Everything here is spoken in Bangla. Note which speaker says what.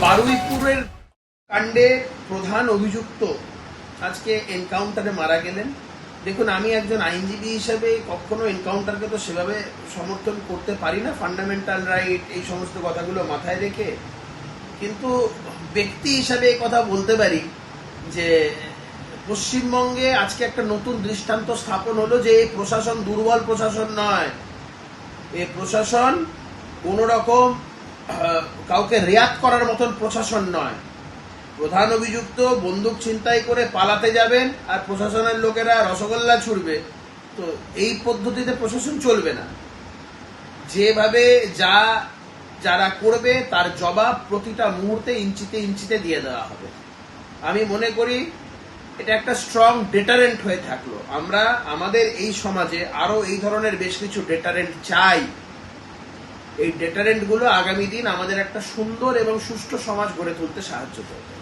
Speaker 1: বারুইপুরের কাণ্ডে প্রধান অভিযুক্ত আজকে এনকাউন্টারে মারা গেলেন। দেখুন, আমি একজন আইনজীবী হিসেবে কখনো এনকাউন্টারকে তো সেভাবে সমর্থন করতে পারি না, ফান্ডামেন্টাল রাইট এই সমস্ত কথাগুলো মাথায় রেখে। কিন্তু ব্যক্তি হিসাবে এই কথা বলতে পারি যে পশ্চিমবঙ্গে আজকে একটা নতুন দৃষ্টান্ত স্থাপন হলো যে এই প্রশাসন দুর্বল প্রশাসন নয়, এই প্রশাসন কোনো রকম কাউকে রেয়াত করার মতন প্রশাসন নয়। প্রধান অভিযুক্ত বন্দুক ছিনতাই করে পালাতে যাবেন আর প্রশাসনের লোকেরা রসগোল্লা ছুড়বে, তো এই পদ্ধতিতে প্রশাসন চলবে না। যেভাবে যারা করবে তার জবাব প্রতিটা মুহূর্তে ইঞ্চিতে ইঞ্চিতে দিয়ে দেওয়া হবে। আমি মনে করি এটা একটা স্ট্রং ডেটারেন্ট হয়ে থাকলো। আমরা আমাদের এই সমাজে আরো এই ধরনের বেশ কিছু ডেটারেন্ট চাই। এই ডেটারেন্ট গুলো আগামী দিন আমাদের একটা সুন্দর এবং সুষ্ঠু সমাজ গড়ে তুলতে সাহায্য করবে।